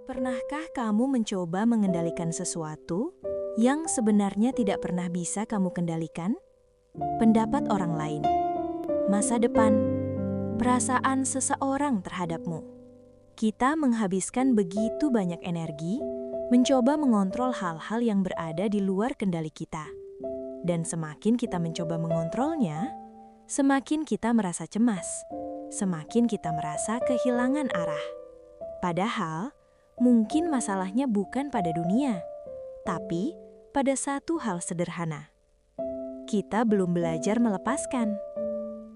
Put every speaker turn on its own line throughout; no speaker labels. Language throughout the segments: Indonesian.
Pernahkah kamu mencoba mengendalikan sesuatu yang sebenarnya tidak pernah bisa kamu kendalikan? Pendapat orang lain, masa depan, perasaan seseorang terhadapmu. Kita menghabiskan begitu banyak energi mencoba mengontrol hal-hal yang berada di luar kendali kita. Dan semakin kita mencoba mengontrolnya, semakin kita merasa cemas, semakin kita merasa kehilangan arah. Padahal, mungkin masalahnya bukan pada dunia, tapi pada satu hal sederhana. Kita belum belajar melepaskan.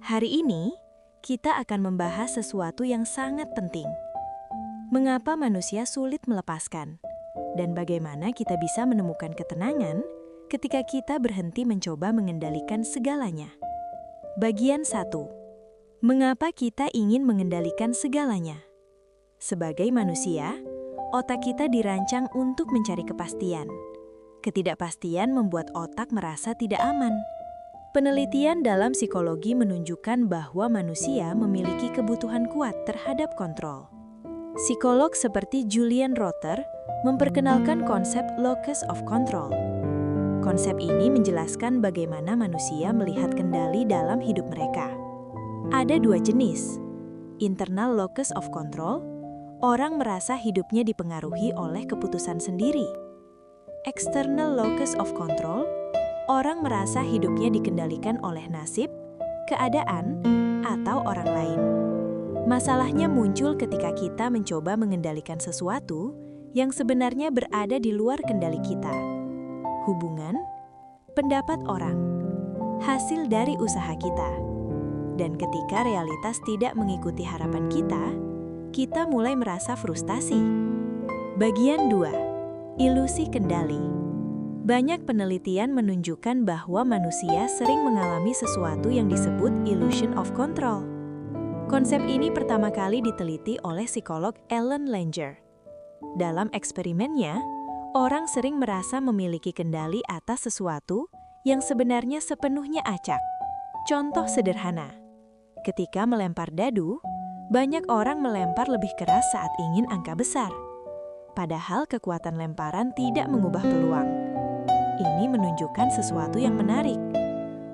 Hari ini, kita akan membahas sesuatu yang sangat penting. Mengapa manusia sulit melepaskan? Dan bagaimana kita bisa menemukan ketenangan ketika kita berhenti mencoba mengendalikan segalanya. Bagian 1. Mengapa kita ingin mengendalikan segalanya? Sebagai manusia, otak kita dirancang untuk mencari kepastian. Ketidakpastian membuat otak merasa tidak aman. Penelitian dalam psikologi menunjukkan bahwa manusia memiliki kebutuhan kuat terhadap kontrol. Psikolog seperti Julian Rotter memperkenalkan konsep locus of control. Konsep ini menjelaskan bagaimana manusia melihat kendali dalam hidup mereka. Ada dua jenis. Internal locus of control, orang merasa hidupnya dipengaruhi oleh keputusan sendiri. External locus of control, orang merasa hidupnya dikendalikan oleh nasib, keadaan, atau orang lain. Masalahnya muncul ketika kita mencoba mengendalikan sesuatu yang sebenarnya berada di luar kendali kita. Hubungan, pendapat orang, hasil dari usaha kita. Dan ketika realitas tidak mengikuti harapan kita mulai merasa frustasi. Bagian 2. Ilusi kendali. Banyak penelitian menunjukkan bahwa manusia sering mengalami sesuatu yang disebut illusion of control. Konsep ini pertama kali diteliti oleh psikolog Ellen Langer. Dalam eksperimennya, orang sering merasa memiliki kendali atas sesuatu yang sebenarnya sepenuhnya acak. Contoh sederhana, ketika melempar dadu, banyak orang melempar lebih keras saat ingin angka besar. Padahal kekuatan lemparan tidak mengubah peluang. Ini menunjukkan sesuatu yang menarik.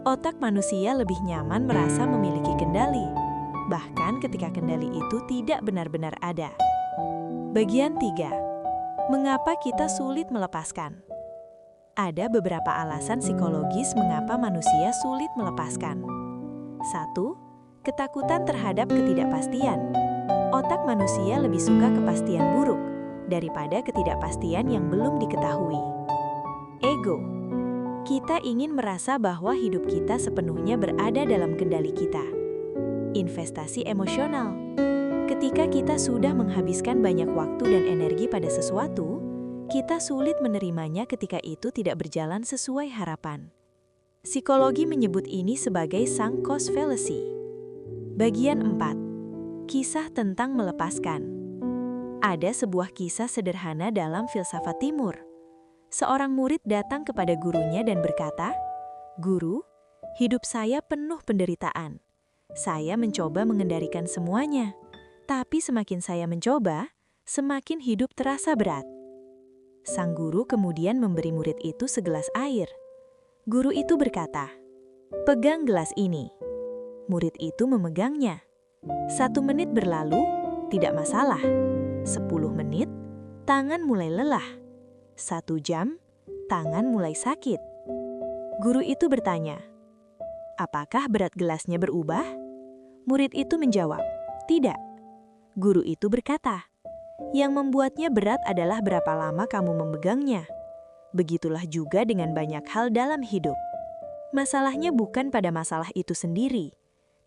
Otak manusia lebih nyaman merasa memiliki kendali, bahkan ketika kendali itu tidak benar-benar ada. Bagian 3. Mengapa kita sulit melepaskan? Ada beberapa alasan psikologis mengapa manusia sulit melepaskan. 1. Ketakutan terhadap ketidakpastian. Otak manusia lebih suka kepastian buruk daripada ketidakpastian yang belum diketahui. Ego. Kita ingin merasa bahwa hidup kita sepenuhnya berada dalam kendali kita. Investasi emosional. Ketika kita sudah menghabiskan banyak waktu dan energi pada sesuatu, kita sulit menerimanya ketika itu tidak berjalan sesuai harapan. Psikologi menyebut ini sebagai sunk cost fallacy. Bagian 4. Kisah tentang melepaskan. Ada sebuah kisah sederhana dalam filsafat timur. Seorang murid datang kepada gurunya dan berkata, "Guru, hidup saya penuh penderitaan. Saya mencoba mengendalikan semuanya, tapi semakin saya mencoba, semakin hidup terasa berat." Sang guru kemudian memberi murid itu segelas air. Guru itu berkata, "Pegang gelas ini." Murid itu memegangnya. 1 menit berlalu, tidak masalah. 10 menit, tangan mulai lelah. 1 jam, tangan mulai sakit. Guru itu bertanya, "Apakah berat gelasnya berubah?" Murid itu menjawab, "Tidak." Guru itu berkata, "Yang membuatnya berat adalah berapa lama kamu memegangnya. Begitulah juga dengan banyak hal dalam hidup. Masalahnya bukan pada masalah itu sendiri,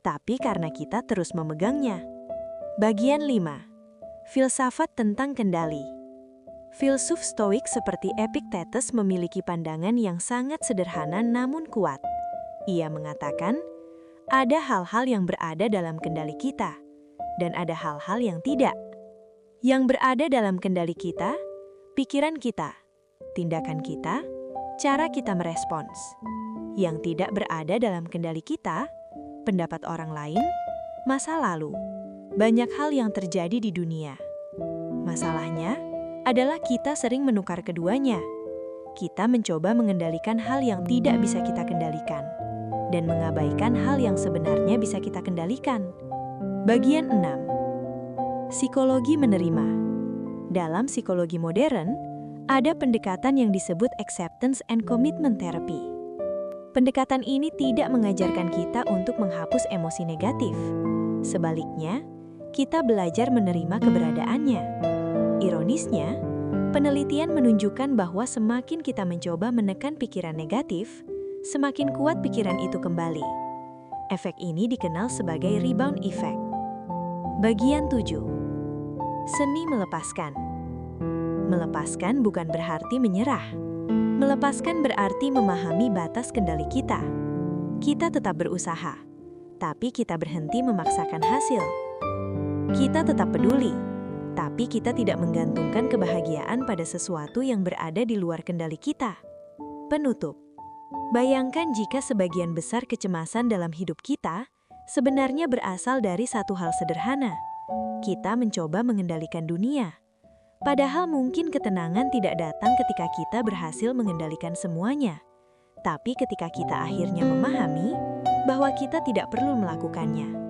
tapi karena kita terus memegangnya." Bagian 5. Filsafat tentang kendali. Filsuf Stoik seperti Epictetus memiliki pandangan yang sangat sederhana namun kuat. Ia mengatakan, ada hal-hal yang berada dalam kendali kita, dan ada hal-hal yang tidak. Yang berada dalam kendali kita, pikiran kita, tindakan kita, cara kita merespons. Yang tidak berada dalam kendali kita, pendapat orang lain, masa lalu, Banyak hal yang terjadi di dunia. Masalahnya adalah kita sering menukar keduanya. Kita mencoba mengendalikan hal yang tidak bisa kita kendalikan dan mengabaikan hal yang sebenarnya bisa kita kendalikan. Bagian 6. Psikologi menerima. Dalam psikologi modern, ada pendekatan yang disebut acceptance and commitment therapy. Pendekatan ini tidak mengajarkan kita untuk menghapus emosi negatif. Sebaliknya, kita belajar menerima keberadaannya. Ironisnya, penelitian menunjukkan bahwa semakin kita mencoba menekan pikiran negatif, semakin kuat pikiran itu kembali. Efek ini dikenal sebagai rebound effect. Bagian 7. Seni melepaskan. Melepaskan bukan berarti menyerah. Melepaskan berarti memahami batas kendali kita. Kita tetap berusaha, tapi kita berhenti memaksakan hasil. Kita tetap peduli, tapi kita tidak menggantungkan kebahagiaan pada sesuatu yang berada di luar kendali kita. Penutup. Bayangkan jika sebagian besar kecemasan dalam hidup kita sebenarnya berasal dari satu hal sederhana. Kita mencoba mengendalikan dunia. Padahal mungkin ketenangan tidak datang ketika kita berhasil mengendalikan semuanya. Tapi ketika kita akhirnya memahami bahwa kita tidak perlu melakukannya.